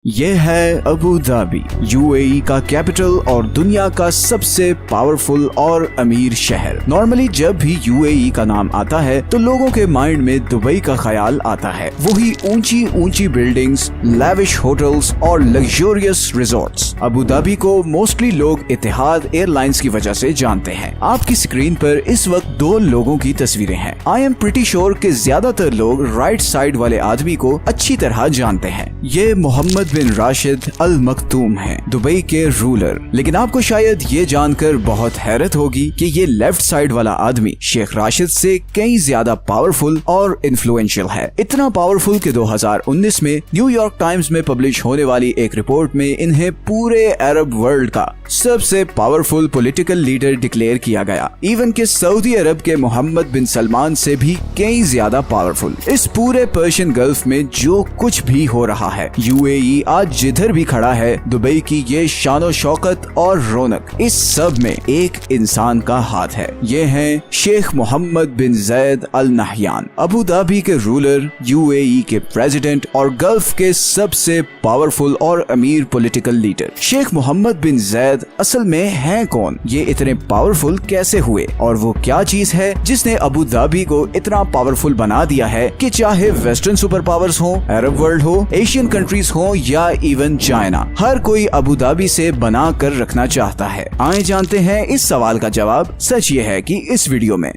یہ ہے ابو Dhabi UAE का कैपिटल और दुनिया का सबसे पावरफुल और अमीर शहर। नॉर्मली जब भी यूएई का नाम आता है तो लोगों के माइंड में दुबई का ख्याल आता है, वही ऊंची ऊंची बिल्डिंग्स, लैविश होटल्स और लग्जरियस रिजॉर्ट्स। अबू धाबी को मोस्टली लोग इतिहाद एयरलाइंस की वजह से जानते हैं। आपकी स्क्रीन पर इस वक्त दो लोगों की तस्वीरें हैं। आई एम प्रिटी श्योर कि ज्यादातर लोग राइट साइड वाले आदमी को अच्छी तरह जानते हैं। ये मोहम्मद बिन राशिद अल मखतूम हैं, दुबई के रूलर। लेकिन आपको शायद ये जानकर बहुत हैरत होगी कि ये लेफ्ट साइड वाला आदमी शेख राशिद से कई ज्यादा पावरफुल और इन्फ्लुएंशियल है। इतना पावरफुल कि 2019 में न्यूयॉर्क टाइम्स में पब्लिश होने वाली एक रिपोर्ट में इन्हें पूरे अरब वर्ल्ड का सबसे पावरफुल पॉलिटिकल लीडर डिक्लेयर किया गया। इवन कि सऊदी अरब के मोहम्मद बिन सलमान से भी कई ज्यादा पावरफुल। इस पूरे पर्शियन गल्फ में जो कुछ भी हो रहा है, यूएई आज जिधर भी खड़ा है, दुबई की ये शानो शौकत और रौनक, इस सब में एक इंसान का हाथ है। ये हैं Sheikh Mohammed bin Zayed Al Nahyan, Abu Dhabi के रूलर, यूएई के प्रेसिडेंट और गल्फ के सबसे पावरफुल और अमीर political leader. Sheikh Mohammed bin Zayed असल में हैं कौन, ये इतने पावरफुल कैसे हुए और वो क्या चीज है जिसने अबू धाबी को इतना पावरफुल बना दिया है कि चाहे वेस्टर्न सुपर पावर्स हो, अरब वर्ल्ड हो, एशियन कंट्रीज हो या इवन चाइना, हर कोई अबू धाबी से बना कर रखना चाहता है। आइए जानते हैं इस सवाल का जवाब। सच ये है कि इस वीडियो में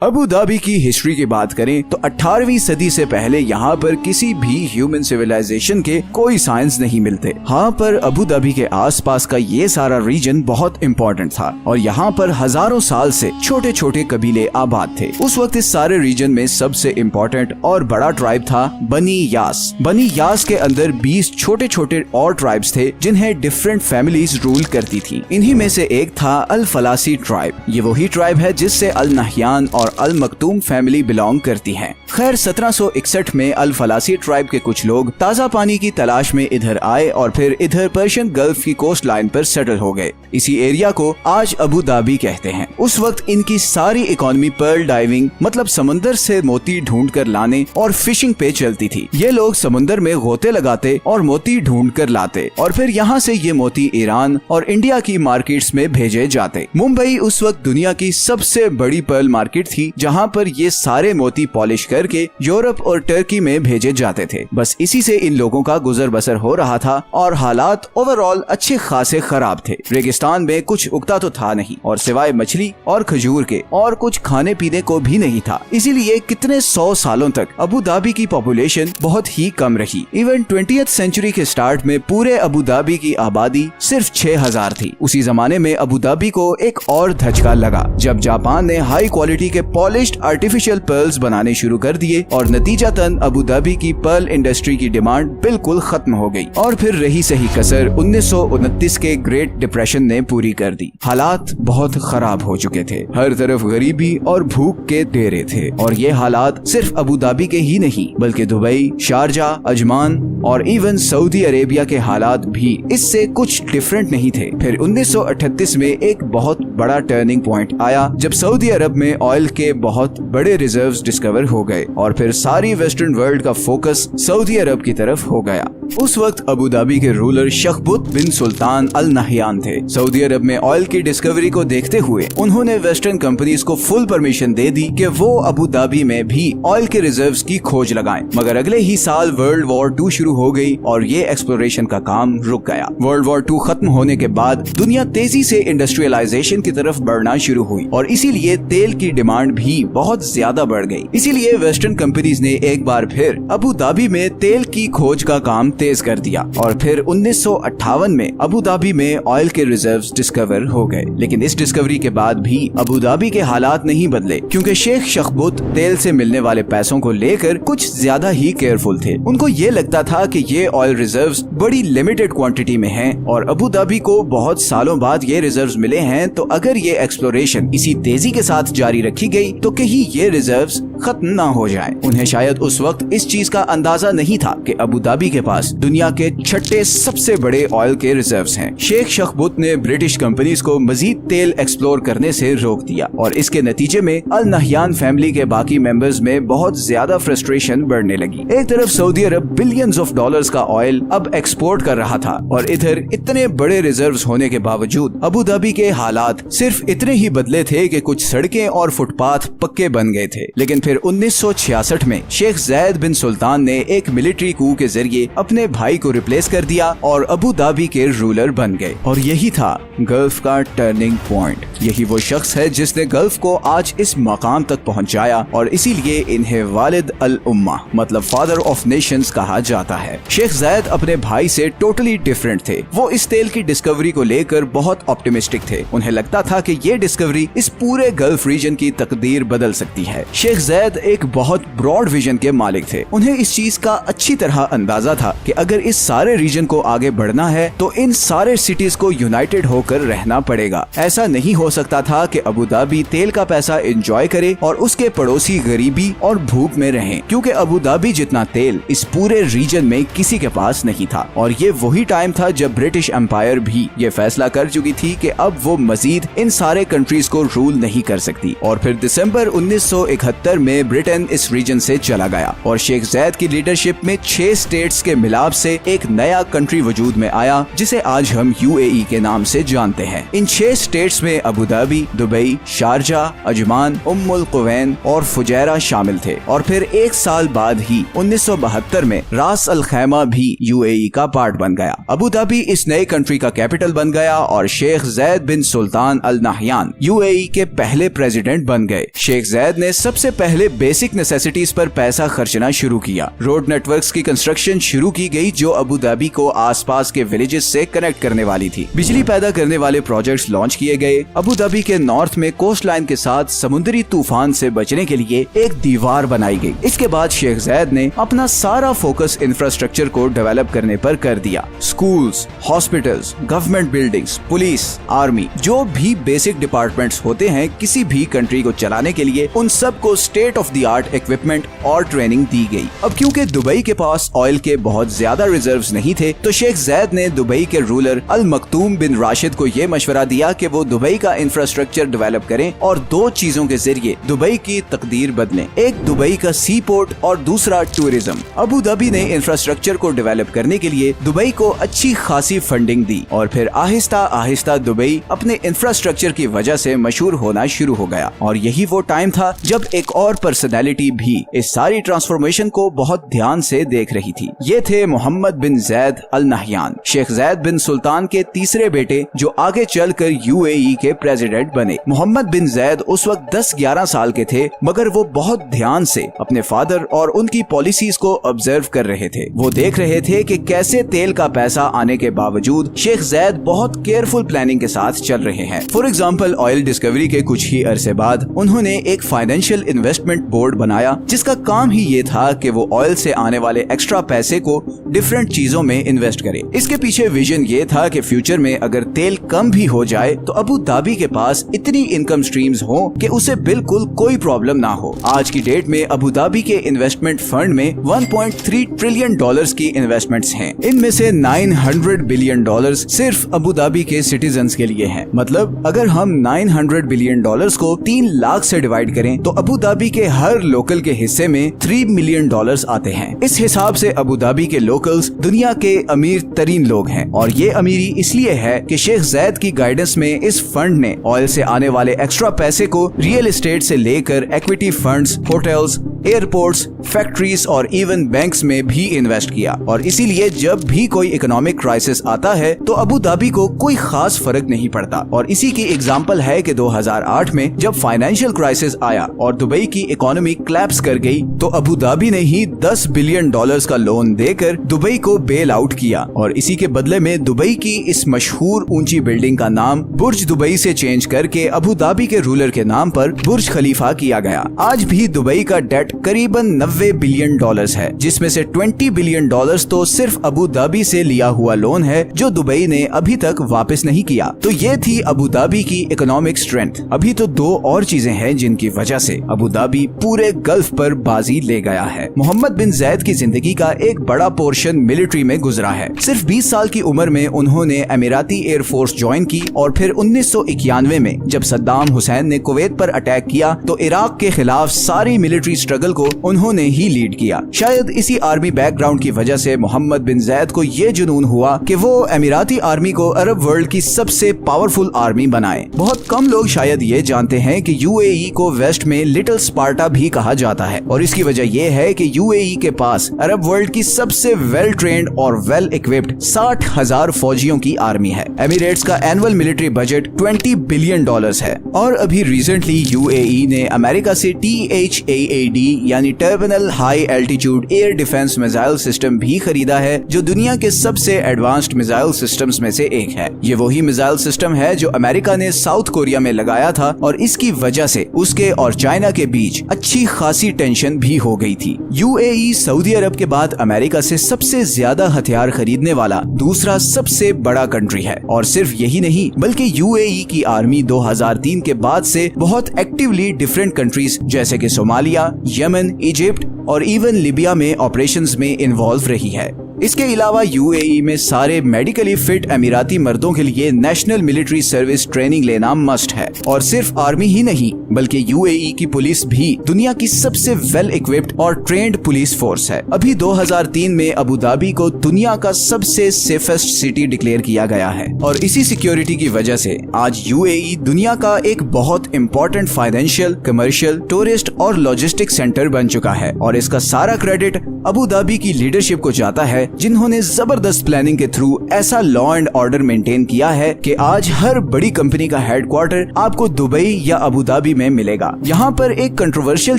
अबू धाबी की हिस्ट्री की बात करें तो 18वीं सदी से पहले यहाँ पर किसी भी ह्यूमन सिविलाइजेशन के कोई साइंस नहीं मिलते। हाँ, पर अबू धाबी के आसपास का ये सारा रीजन बहुत इम्पोर्टेंट था और यहाँ पर हजारों साल से छोटे छोटे कबीले आबाद थे। उस वक्त इस सारे रीजन में सबसे इम्पोर्टेंट और बड़ा ट्राइब था बनी यास। बनी यास के अंदर 20 छोटे छोटे और ट्राइब्स थे जिन्हें डिफरेंट फैमिलीज रूल करती थी। इन्हीं में से एक था अल फलासी ट्राइब। ये वही ट्राइब है जिससे अल नहयान और अल मखतूम फैमिली बिलोंग करती हैं। खैर 1761 में अल फलासी ट्राइब के कुछ लोग ताज़ा पानी की तलाश में इधर आए और फिर इधर पर्शियन गल्फ की कोस्ट लाइन पर सेटल हो गए। इसी एरिया को आज अबू धाबी कहते हैं। उस वक्त इनकी सारी इकोनॉमी पर्ल डाइविंग मतलब समुंदर से मोती ढूंढ कर लाने और फिशिंग पे चलती थी। ये लोग समुंदर में गोते लगाते और मोती ढूंढ कर लाते और फिर यहाँ से ये मोती ईरान और इंडिया की मार्केट्स में भेजे जाते। मुंबई उस वक्त दुनिया की सबसे बड़ी पर्ल मार्केट थी जहाँ पर ये सारे मोती पॉलिश करके यूरोप और टर्की में भेजे जाते थे। बस इसी से इन लोगों का गुजर बसर हो रहा था और हालात ओवरऑल अच्छे खासे खराब थे। रेगिस्तान में कुछ उगता तो था नहीं और सिवाय मछली और खजूर के और कुछ खाने पीने को भी नहीं था। इसीलिए कितने 100 सालों तक अबू धाबी की पॉपुलेशन बहुत ही कम रही। इवन 20th सेंचुरी के स्टार्ट में पूरे अबू धाबी की आबादी सिर्फ 6000 थी। उसी जमाने में अबू धाबी को एक और धचका लगा जब जापान ने हाई क्वालिटी के पॉलिश्ड आर्टिफिशियल पर्ल्स बनाने शुरू कर दिए और नतीजतन अबू धाबी की पर्ल इंडस्ट्री की डिमांड बिल्कुल खत्म हो गई और फिर रही सही कसर 1929 के ग्रेट डिप्रेशन ने पूरी कर दी। हालात बहुत खराब हो चुके थे, हर तरफ गरीबी और भूख के डेरे थे और ये हालात सिर्फ अबू धाबी के ही नहीं बल्कि दुबई, शारजा, अजमान और इवन सऊदी अरेबिया के हालात भी इससे कुछ डिफरेंट नहीं थे। फिर 1938 में एक बहुत बड़ा टर्निंग पॉइंट आया जब सऊदी अरब में ऑयल के बहुत बड़े रिजर्व्स डिस्कवर हो गए और फिर सारी वेस्टर्न वर्ल्ड का फोकस सऊदी अरब की तरफ हो गया। उस वक्त अबू धाबी के रूलर शख्बुत बिन सुल्तान अल नहयान थे। सऊदी अरब में ऑयल की डिस्कवरी को देखते हुए उन्होंने वेस्टर्न कंपनीज को फुल परमिशन दे दी कि वो अबू धाबी में भी ऑयल के रिजर्व्स की खोज लगाएं। मगर अगले ही साल वर्ल्ड वॉर 2 शुरू हो गई और ये एक्सप्लोरेशन का काम रुक गया। वर्ल्ड वॉर 2 खत्म होने के बाद दुनिया तेजी से इंडस्ट्रियलाइजेशन की तरफ बढ़ना शुरू हुई और इसीलिए तेल की डिमांड भी बहुत ज्यादा बढ़ गई। इसीलिए वेस्टर्न कंपनीज ने एक बार फिर अबू धाबी में तेल की खोज का काम तेज कर दिया और फिर 1958 में अबू धाबी में ऑयल के रिजर्व्स डिस्कवर हो गए। लेकिन इस डिस्कवरी के बाद भी अबू धाबी के हालात नहीं बदले क्योंकि शेख शख्बुत तेल से मिलने वाले पैसों को लेकर कुछ ज्यादा ही केयरफुल थे। उनको ये लगता था कि ये ऑयल रिजर्व्स बड़ी लिमिटेड क्वांटिटी में हैं और अबू धाबी को बहुत सालों बाद ये रिजर्व्स मिले हैं, तो अगर ये एक्सप्लोरेशन इसी तेजी के साथ जारी रखी गई तो कहीं ये रिजर्व्स खत्म ना हो जाए। उन्हें शायद उस वक्त इस चीज का अंदाजा नहीं था कि अबू धाबी के पास दुनिया के छठे सबसे बड़े ऑयल के रिजर्व्स हैं। शेख शखबुत ने ब्रिटिश कंपनीज को मजीद तेल एक्सप्लोर करने से रोक दिया और इसके नतीजे में अल नहयान फैमिली के बाकी मेंबर्स में बहुत ज्यादा फ्रस्ट्रेशन बढ़ने लगी। एक तरफ Saudi Arab billions of dollars का ऑयल अब एक्सपोर्ट कर रहा था और इधर इतने बड़े रिजर्व्स होने के बावजूद अबू धाबी के हालात सिर्फ इतने ही बदले थे कि कुछ सड़कें और फुटपाथ पक्के बन गए थे। लेकिन फिर 1966 में शेख ज़ैद बिन सुल्तान ने एक मिलिट्री कू के जरिए अपने भाई को रिप्लेस कर दिया और अबू धाबी के रूलर बन गए। और यही था गल्फ का टर्निंग पॉइंट। यही वो शख्स है जिसने गल्फ को आज इस मकाम तक पहुंचाया और इसीलिए इन्हें वालिद अल उम्मा मतलब फादर ऑफ नेशंस कहा जाता है। शेख ज़ैद अपने भाई से टोटली डिफरेंट थे। वो इस तेल की डिस्कवरी को लेकर बहुत ऑप्टिमिस्टिक थे। उन्हें लगता था कि ये डिस्कवरी इस पूरे गल्फ रीजन की तकदीर बदल सकती है। शेख ज़ैद एक बहुत ब्रॉड विजन के मालिक थे। उन्हें इस चीज का अच्छी तरह अंदाजा था कि अगर इस सारे रीजन को आगे बढ़ना है तो इन सारे सिटीज को यूनाइटेड होकर रहना पड़ेगा। ऐसा नहीं हो सकता था कि अबू धाबी तेल का पैसा एंजॉय करे और उसके पड़ोसी गरीबी और भूख में रहें, क्योंकि अबू धाबी जितना तेल इस पूरे रीजन में किसी के पास नहीं था। और ये वही टाइम था जब ब्रिटिश एम्पायर भी ये फैसला कर चुकी थी कि अब वो मजीद इन सारे कंट्रीज को रूल नहीं कर सकती। और फिर दिसंबर 1971 में ब्रिटेन इस रीजन से चला गया और शेख ज़ैद की लीडरशिप में 6 स्टेट्स के मिलाप से एक नया कंट्री वजूद में आया जिसे आज हम UAE के नाम से जानते हैं। इन 6 स्टेट्स में Abu Dhabi, Dubai, Sharjah, Ajman, Umm al Quwain और फुजैरा शामिल थे। और फिर एक साल बाद ही 1972 में रास अल खैमा भी UAE का पार्ट बन गया। अबू धाबी इस नए कंट्री का कैपिटल बन गया और शेख ज़ैद बिन सुल्तान अल नहयान UAE के पहले प्रेसिडेंट बन गए। शेख ज़ैद ने सबसे पहले बेसिक नेसेसिटीज पर पैसा खर्चना शुरू किया। रोड नेटवर्क्स की कंस्ट्रक्शन शुरू की गई जो अबू धाबी को आसपास के विलेजेस से कनेक्ट करने वाली थी। बिजली पैदा करने वाले प्रोजेक्ट्स लॉन्च किए गए। अबू धाबी के नॉर्थ में कोस्ट लाइन के साथ समुद्री तूफान से बचने के लिए एक दीवार बनाई गई। इसके बाद शेख ज़ैद ने अपना सारा फोकस इंफ्रास्ट्रक्चर को डेवलप करने पर कर दिया। Schools, hospitals, government buildings, police, army, जो भी बेसिक डिपार्टमेंट्स होते हैं किसी भी कंट्री को चलाने के लिए, उन सब को state of the art equipment और ट्रेनिंग दी गई। अब क्योंकि दुबई के पास ऑयल के बहुत ज्यादा रिजर्व्स नहीं थे तो शेख ज़ैद ने दुबई के रूलर अल मक्तूम बिन राशिद को ये मशवरा दिया कि वो दुबई का इंफ्रास्ट्रक्चर डेवलप करें और 2 चीजों के जरिए दुबई की तकदीर बदलें। एक दुबई का सी पोर्ट और दूसरा टूरिज्म। अबू धाबी ने इंफ्रास्ट्रक्चर को डेवलप करने के लिए दुबई को अच्छी खासी फंडिंग दी और फिर आहिस्ता आहिस्ता दुबई अपने इंफ्रास्ट्रक्चर की वजह से मशहूर होना शुरू हो गया। और यही वो टाइम था जब एक और पर्सनैलिटी भी इस सारी ट्रांसफॉर्मेशन को बहुत ध्यान से देख रही थी। ये थे मोहम्मद बिन ज़ैद अल नहयान, शेख ज़ैद बिन सुल्तान के तीसरे बेटे जो आगे चलकर UAE के प्रेसिडेंट बने। मोहम्मद बिन ज़ैद उस वक्त 10-11 साल के थे मगर वो बहुत ध्यान से अपने फादर और उनकी पॉलिसीज को ऑब्जर्व कर रहे थे। वो देख रहे थे कि कैसे तेल का पैसा आने के बावजूद शेख ज़ैद बहुत केयरफुल प्लानिंग के साथ चल रहे हैं। फॉर एग्जाम्पल ऑयल डिस्कवरी के कुछ ही अरसे बाद उन्होंने एक फाइनेंशियल इन्वेस्टमेंट बोर्ड बनाया जिसका काम ही ये था कि वो ऑयल से आने वाले एक्स्ट्रा पैसे को डिफरेंट चीजों में इन्वेस्ट करे। इसके पीछे विजन ये था कि फ्यूचर में अगर तेल कम भी हो जाए तो अबू धाबी के पास इतनी इनकम स्ट्रीम्स हो कि उसे बिल्कुल कोई प्रॉब्लम ना हो। आज की डेट में अबू धाबी के इन्वेस्टमेंट फंड में 1.3 ट्रिलियन डॉलर्स की इन्वेस्टमेंट्स हैं। इनमें से 900 बिलियन डॉलर्स सिर्फ अबू धाबी के सिटीजन्स के लिए हैं। मतलब अगर हम 900 बिलियन डॉलर्स को 3 लाख से डिवाइड करें तो अबू धाबी के हर लोकल के हिस्से में 3 मिलियन डॉलर्स आते हैं। इस हिसाब से अबू धाबी के लोकल्स दुनिया के अमीर तरीन लोग हैं और ये अमीरी इसलिए है कि शेख ज़ैद की गाइडेंस में इस फंड ने ऑयल से आने वाले एक्स्ट्रा पैसे को रियल एस्टेट से लेकर equity funds, hotels, airports, factories और इवन बैंक्स में भी इन्वेस्ट किया। और इसीलिए जब भी कोई इकोनॉमिक क्राइसिस आता है तो अबू धाबी को कोई खास फर्क नहीं पड़ता। और इसी की एग्जांपल है कि 2008 में जब फाइनेंशियल क्राइसिस आया और दुबई की इकोनॉमी क्लैप्स कर गई तो अबू धाबी ने ही 10 बिलियन डॉलर्स का लोन देकर दुबई को बेल आउट किया और इसी के बदले में दुबई की इस मशहूर ऊंची बिल्डिंग का नाम बुर्ज दुबई से चेंज करके अबू धाबी के रूलर के नाम पर बुर्ज खलीफा किया गया। आज भी दुबई का डेट बजट करीबन 90 बिलियन डॉलर्स है, जिसमें से 20 बिलियन डॉलर्स तो सिर्फ अबू धाबी से लिया हुआ लोन है जो दुबई ने अभी तक वापस नहीं किया। तो ये थी अबू धाबी की इकोनॉमिक स्ट्रेंथ। अभी तो दो और चीजें हैं जिनकी वजह से अबू धाबी पूरे गल्फ पर बाजी ले गया है। मोहम्मद बिन जैद की जिंदगी का एक बड़ा पोर्शन मिलिट्री में गुजरा है। सिर्फ 20 साल की उम्र में उन्होंने अमीराती एयरफोर्स ज्वाइन की और फिर 1991 में जब सद्दाम हुसैन ने कुवैत पर अटैक किया तो इराक के खिलाफ सारी मिलिट्री स्ट्रगल को उन्होंने ही लीड किया। शायद इसी आर्मी बैकग्राउंड की वजह से मोहम्मद बिन जैद को ये जुनून हुआ कि वो अमीराती आर्मी को अरब वर्ल्ड की सबसे पावरफुल आर्मी बनाए। बहुत कम लोग शायद ये जानते हैं कि यूएई को वेस्ट में लिटिल स्पार्टा भी कहा जाता है और इसकी वजह यह है कि यूएई के पास अरब वर्ल्ड की सबसे वेल ट्रेन्ड और वेल इक्विप्ड 60,000 फौजियों की आर्मी है। एमिरेट्स का annual military budget 20 billion dollars है और अभी रिसेंटली यूएई ने अमेरिका से THAAD यानी terminal high altitude air defence missile system भी खरीदा है जो दुनिया के सबसे एडवांस्ड मिसाइल सिस्टम्स में से एक है। ये वही मिसाइल सिस्टम है जो अमेरिका ने साउथ कोरिया में लगाया था और इसकी वजह से उसके और चाइना के बीच अच्छी खासी टेंशन भी हो गई थी। यूएई सऊदी अरब के बाद अमेरिका से सबसे ज्यादा हथियार खरीदने वाला दूसरा सबसे बड़ा कंट्री है और सिर्फ यही नहीं बल्कि यूएई की आर्मी 2003 के बाद से बहुत एक्टिवली डिफरेंट कंट्रीज जैसे कि सोमालिया, यमन, इजिप्ट और इवन लिबिया में ऑपरेशंस में इन्वॉल्व रही है। इसके अलावा यूएई में सारे मेडिकली फिट अमीराती मर्दों के लिए नेशनल मिलिट्री सर्विस ट्रेनिंग लेना मस्ट है और सिर्फ आर्मी ही नहीं बल्कि यूएई की पुलिस भी दुनिया की सबसे वेल इक्विप्ड और ट्रेंड पुलिस फोर्स है। अभी 2003 में अबू धाबी को दुनिया का सबसे सेफेस्ट सिटी डिक्लेयर किया गया है और इसी सिक्योरिटी की वजह से आज यूएई दुनिया का एक बहुत इम्पोर्टेंट फाइनेंशियल, कमर्शियल, टूरिस्ट और लॉजिस्टिक सेंटर बन चुका है और इसका सारा क्रेडिट अबू धाबी की लीडरशिप को जाता है जिन्होंने जबरदस्त प्लानिंग के थ्रू ऐसा लॉ एंड ऑर्डर मेंटेन किया है कि आज हर बड़ी कंपनी का हेडक्वार्टर आपको दुबई या अबू धाबी में मिलेगा। यहाँ पर एक कंट्रोवर्शियल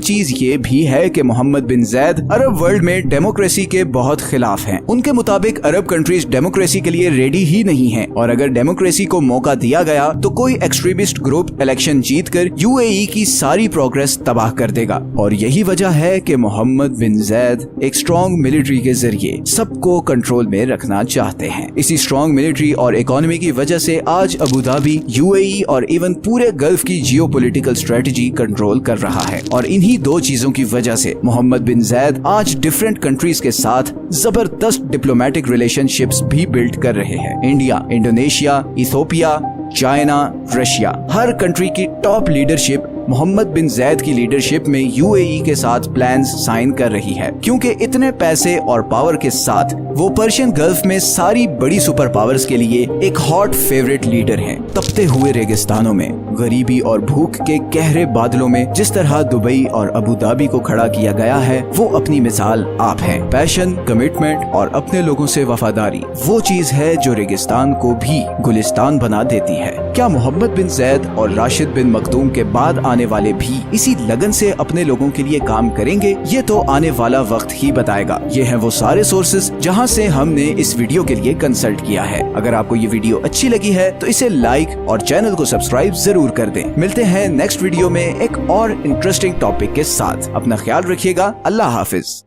चीज ये भी है कि Mohammad bin Zaid Arab world में डेमोक्रेसी के बहुत खिलाफ हैं। उनके मुताबिक अरब कंट्रीज डेमोक्रेसी के लिए रेडी ही नहीं है और अगर डेमोक्रेसी को मौका दिया गया तो कोई एक्सट्रीमिस्ट ग्रुप इलेक्शन जीतकर यूएई की सारी प्रोग्रेस तबाह कर देगा और यही वजह है कि मोहम्मद बिन जैद एक स्ट्रॉन्ग मिलिट्री के जरिए सबको कंट्रोल में रखना चाहते हैं। इसी स्ट्रॉन्ग मिलिट्री और इकोनॉमी की वजह से आज अबू धाबी, यूएई और इवन पूरे गल्फ की जियोपॉलिटिकल स्ट्रेटजी कंट्रोल कर रहा है और इन्हीं दो चीजों की वजह से मोहम्मद बिन जैद आज डिफरेंट कंट्रीज के साथ जबरदस्त डिप्लोमेटिक रिलेशनशिप्स भी बिल्ड कर रहे हैं। India, Indonesia, Ethiopia, China, Russia, हर कंट्री की top leadership Mohammed bin Zayed की लीडरशिप में यूएई के साथ प्लान्स साइन कर रही है क्योंकि इतने पैसे और पावर के साथ वो पर्शियन गल्फ में सारी बड़ी सुपर पावर्स के लिए एक हॉट फेवरेट लीडर हैं। तपते हुए रेगिस्तानों में, गरीबी और भूख के गहरे बादलों में जिस तरह दुबई और अबू धाबी को खड़ा किया गया है वो अपनी मिसाल आप है। पैशन, कमिटमेंट और अपने लोगों से वफादारी वो चीज है जो रेगिस्तान को भी गुलिस्तान बना देती है। क्या मोहम्मद बिन जैद और राशिद बिन मखदूम के बाद आने वाले भी इसी लगन से अपने लोगों के लिए काम करेंगे? ये तो आने वाला वक्त ही बताएगा। ये हैं वो सारे सोर्सेज जहां से हमने इस वीडियो के लिए कंसल्ट किया है। अगर आपको ये वीडियो अच्छी लगी है तो इसे लाइक और चैनल को सब्सक्राइब जरूर कर दें। मिलते हैं नेक्स्ट वीडियो में एक और इंटरेस्टिंग टॉपिक के साथ। अपना ख्याल रखिएगा। अल्लाह हाफिज।